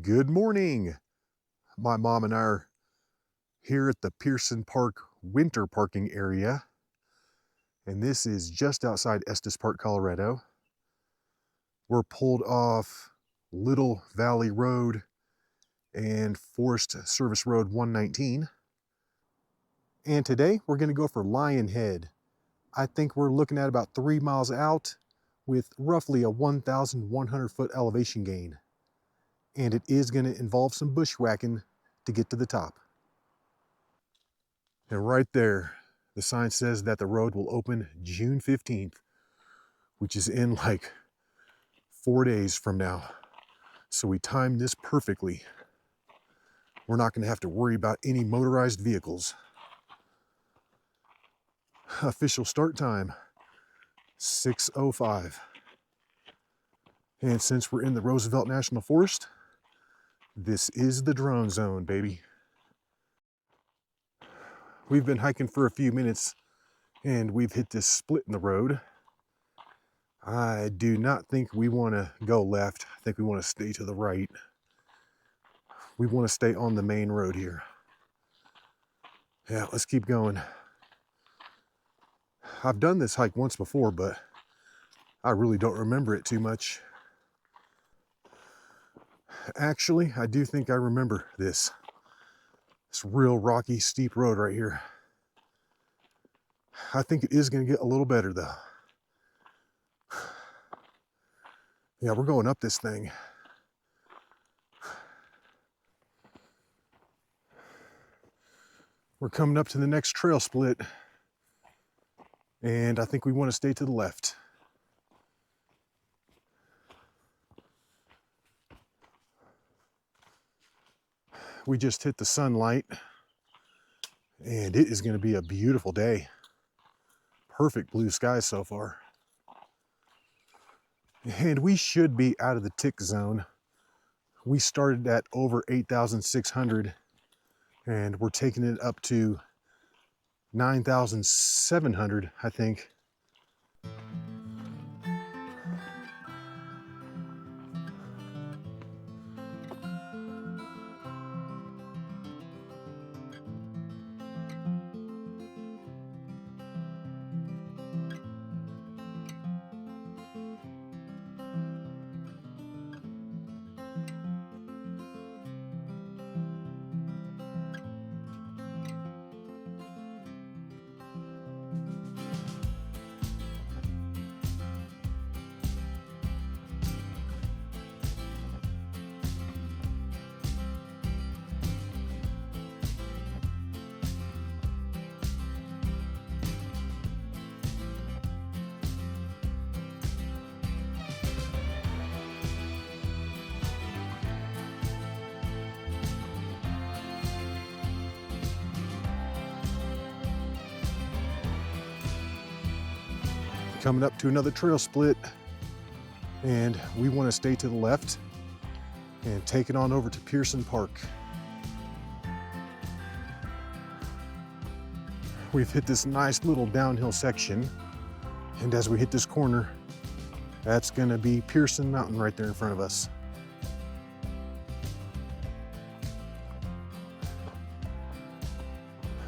Good morning. My mom and I are here at the Pierson Park winter parking area, and this is just outside Estes Park, Colorado. We're pulled off Little Valley Road and Forest Service Road 119. And today we're going to go for Lion Head. I think we're looking at about 3 miles out with roughly a 1,100 foot elevation gain. And it is going to involve some bushwhacking to get to the top. And right there, the sign says that the road will open June 15th, which is in like 4 days from now. So we timed this perfectly. We're not going to have to worry about any motorized vehicles. Official start time, 6:05. And since we're in the Roosevelt National Forest, this is the drone zone, baby. We've been hiking for a few minutes and we've hit this split in the road. I do not think we want to go left. I think we want to stay to the right. We want to stay on the main road here. Yeah, let's keep going. I've done this hike once before, but I really don't remember it too much. Actually, I do think I remember this. This real rocky, steep road right here. I think it is going to get a little better though. Yeah, we're going up this thing. We're coming up to the next trail split. And I think we want to stay to the left. We just hit the sunlight. And it is going to be a beautiful day. Perfect blue skies so far. And we should be out of the tick zone. We started at over 8,600 and we're taking it up to 9,700, I think. Coming up to another trail split, and we want to stay to the left and take it on over to Pierson Park. We've hit this nice little downhill section, and as we hit this corner, that's going to be Pierson Mountain right there in front of us.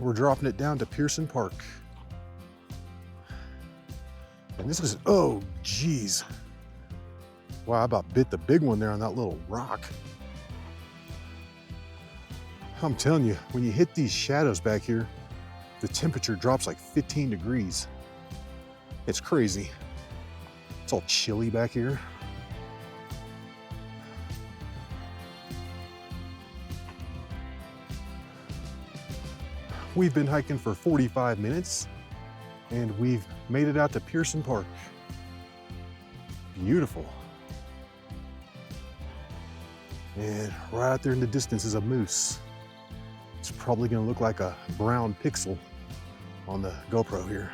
We're dropping it down to Pierson Park. And this is, oh geez. Wow, I about bit the big one there on that little rock. I'm telling you, when you hit these shadows back here, the temperature drops like 15 degrees. It's crazy. It's all chilly back here. We've been hiking for 45 minutes. And we've made it out to Pierson Park. Beautiful. And right out there in the distance is a moose. It's probably gonna look like a brown pixel on the GoPro here.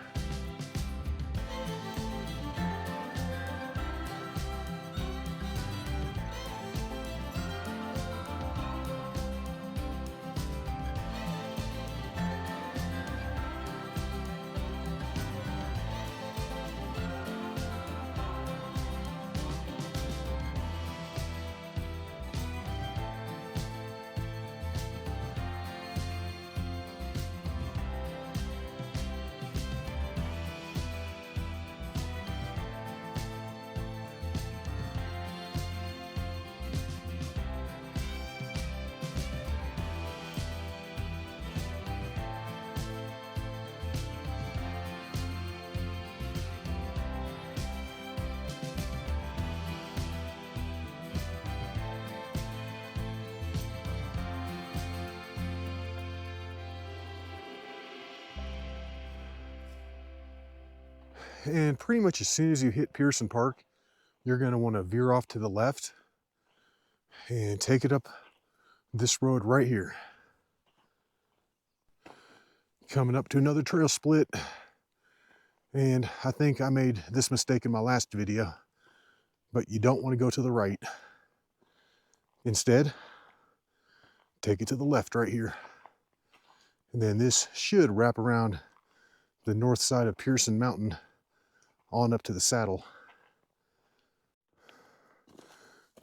And pretty much as soon as you hit Pierson Park, you're going to want to veer off to the left and take it up this road right here. Coming up to another trail split. And I think I made this mistake in my last video, but you don't want to go to the right. Instead, take it to the left right here. And then this should wrap around the north side of Pierson Mountain on up to the saddle.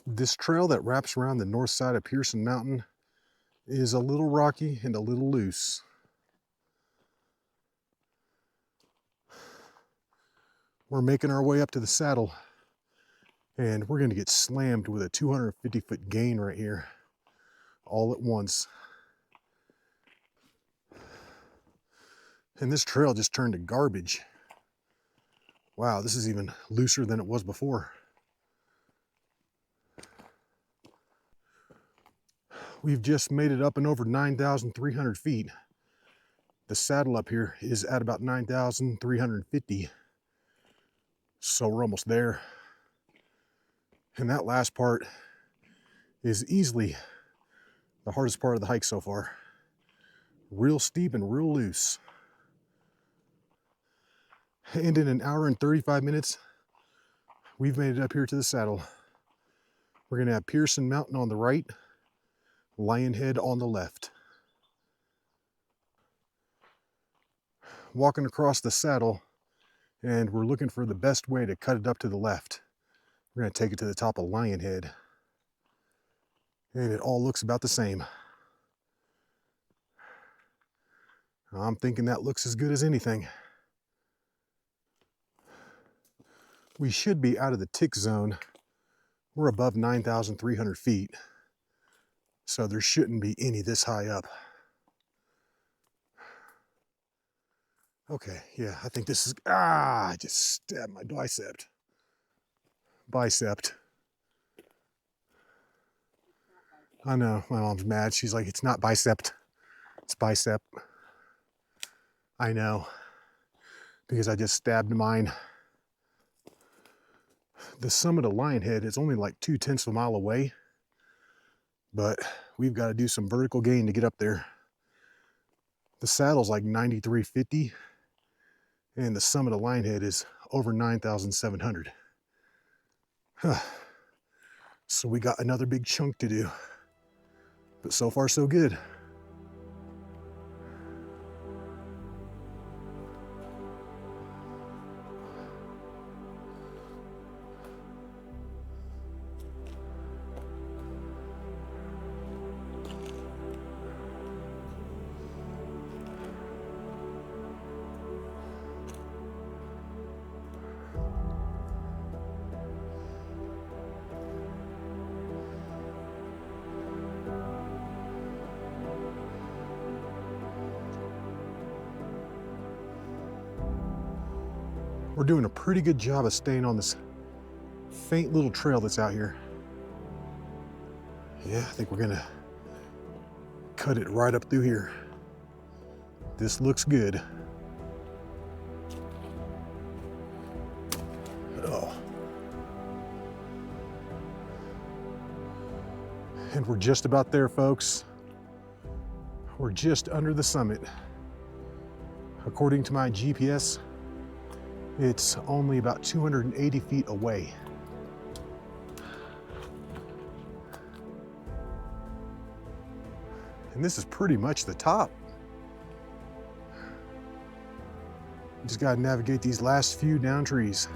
This trail that wraps around the north side of Pierson Mountain is a little rocky and a little loose. We're making our way up to the saddle, and we're going to get slammed with a 250-foot gain right here, all at once. And this trail just turned to garbage. Wow, this is even looser than it was before. We've just made it up and over 9,300 feet. The saddle up here is at about 9,350. So we're almost there. And that last part is easily the hardest part of the hike so far. Real steep and real loose. And in an hour and 35 minutes, we've made it up here to the saddle. We're gonna have Pierson Mountain on the right, Lionhead on the left. Walking across the saddle, and we're looking for the best way to cut it up to the left. We're gonna take it to the top of Lionhead. And it all looks about the same. I'm thinking that looks as good as anything. We should be out of the tick zone. We're above 9,300 feet. So there shouldn't be any this high up. Okay, yeah, I think this is, I just stabbed my bicep. I know, my mom's mad. She's like, it's not bicep, it's bicep. I know, because I just stabbed mine. The summit of Lionhead is only like 0.2 of a mile away, but we've got to do some vertical gain to get up there. The saddle's like 9,350, and the summit of Lionhead is over 9,700. So we got another big chunk to do, but so far so good. We're doing a pretty good job of staying on this faint little trail that's out here. Yeah, I think we're gonna cut it right up through here. This looks good. Oh. And we're just about there, folks. We're just under the summit. According to my GPS, it's only about 280 feet away. And this is pretty much the top. Just gotta navigate these last few down trees.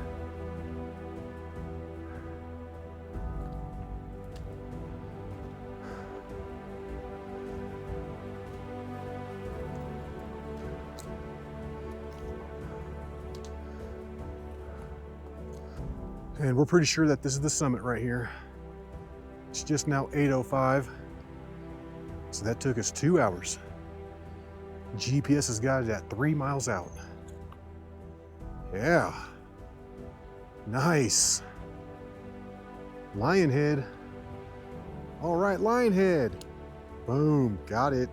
And we're pretty sure that this is the summit right here. It's just now 8:05. So that took us 2 hours. GPS has got it at 3 miles out. Yeah. Nice. Lionhead. All right, Lionhead. Boom, got it.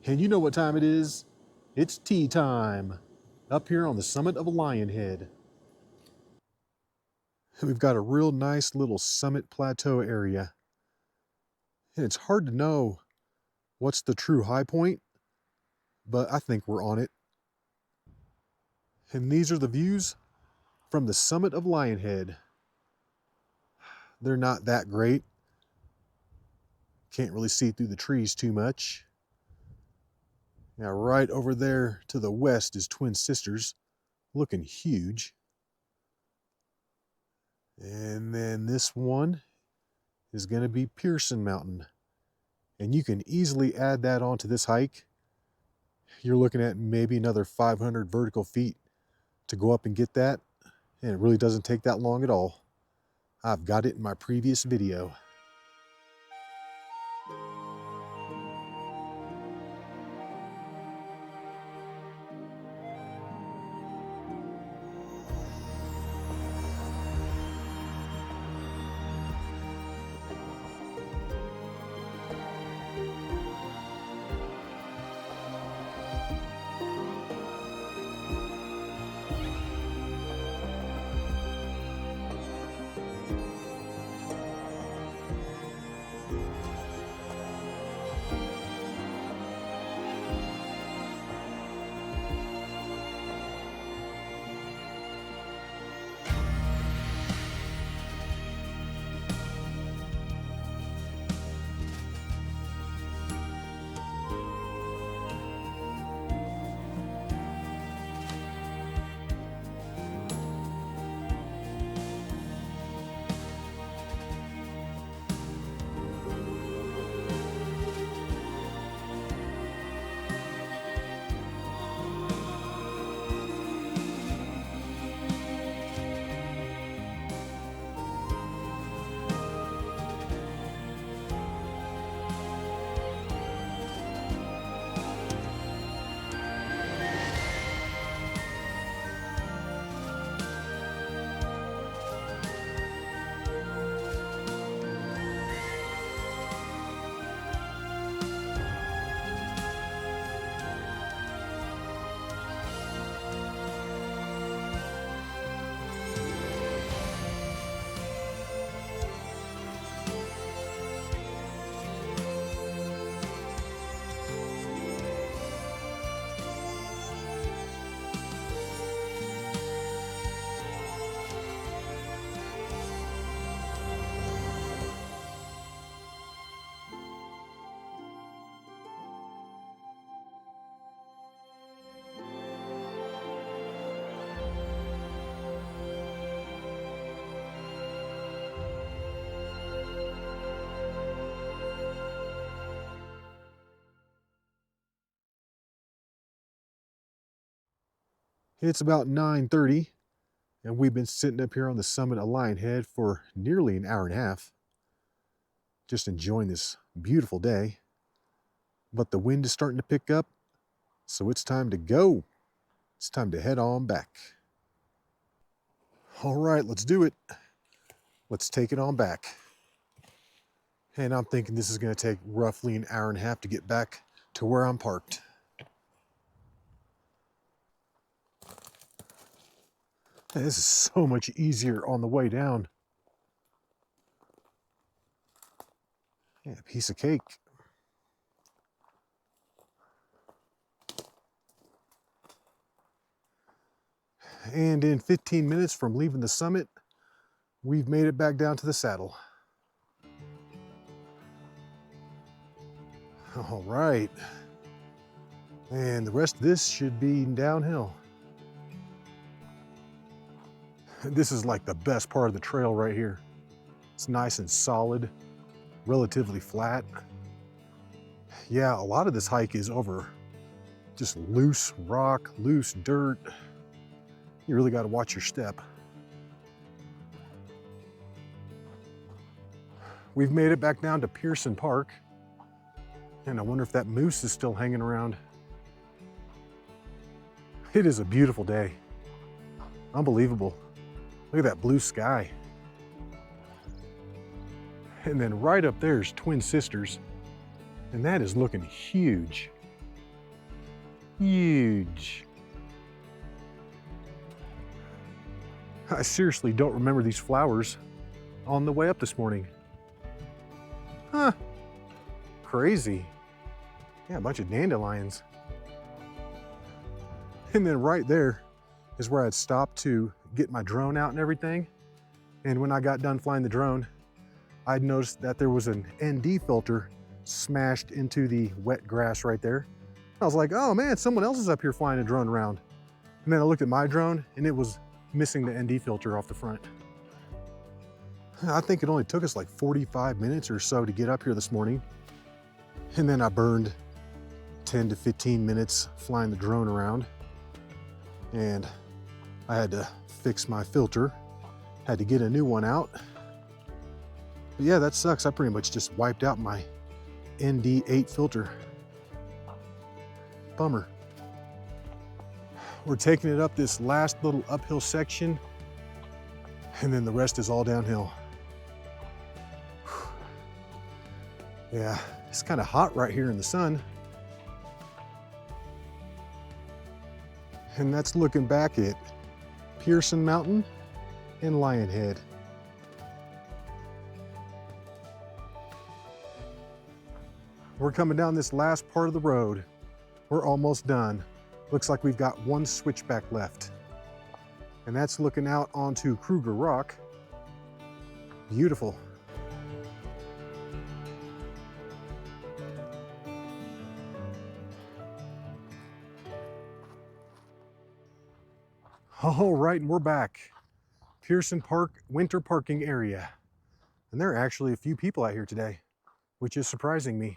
And you know what time it is? It's tea time up here on the summit of Lionhead. We've got a real nice little summit plateau area. And it's hard to know what's the true high point, but I think we're on it. And these are the views from the summit of Lionhead. They're not that great. Can't really see through the trees too much. Now right over there to the west is Twin Sisters, looking huge. And then this one is going to be Pierson Mountain. And you can easily add that onto this hike. You're looking at maybe another 500 vertical feet to go up and get that. And it really doesn't take that long at all. I've got it in my previous video. It's about 9:30, and we've been sitting up here on the summit of Lionhead for nearly an hour and a half, just enjoying this beautiful day. But the wind is starting to pick up, so it's time to go. It's time to head on back. All right, let's do it. Let's take it on back. And I'm thinking this is going to take roughly an hour and a half to get back to where I'm parked. This is so much easier on the way down. Yeah, piece of cake. And in 15 minutes from leaving the summit, we've made it back down to the saddle. All right. And the rest of this should be downhill. This is like the best part of the trail right here. It's nice and solid, relatively flat. Yeah, a lot of this hike is over just loose rock, loose dirt. You really got to watch your step. We've made it back down to Pierson Park, and I wonder if that moose is still hanging around. It is a beautiful day. Unbelievable. Look at that blue sky. And then right up there is Twin Sisters, and that is looking huge. Huge. I seriously don't remember these flowers on the way up this morning. Huh, crazy. Yeah, a bunch of dandelions. And then right there is where I'd stopped to get my drone out and everything. And when I got done flying the drone, I'd noticed that there was an ND filter smashed into the wet grass right there. I was like, oh man, someone else is up here flying a drone around. And then I looked at my drone and it was missing the ND filter off the front. I think it only took us like 45 minutes or so to get up here this morning. And then I burned 10 to 15 minutes flying the drone around. And I had to fix my filter, had to get a new one out. But yeah, that sucks. I pretty much just wiped out my ND8 filter. Bummer. We're taking it up this last little uphill section, and then the rest is all downhill. Yeah, it's kind of hot right here in the sun. And that's looking back at Pierson Mountain and Lionhead. We're coming down this last part of the road. We're almost done. Looks like we've got one switchback left. And that's looking out onto Kruger Rock. Beautiful. All right, and we're back. Pierson Park winter parking area. And there are actually a few people out here today, which is surprising me.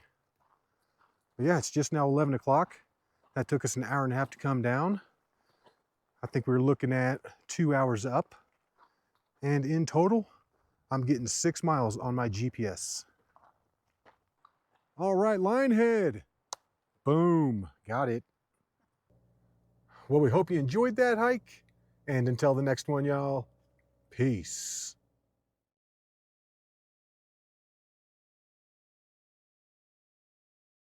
But yeah, it's just now 11 o'clock. That took us an hour and a half to come down. I think we were looking at 2 hours up. And in total, I'm getting 6 miles on my GPS. All right, Lionhead. Boom, got it. Well, we hope you enjoyed that hike. And until the next one, y'all, peace.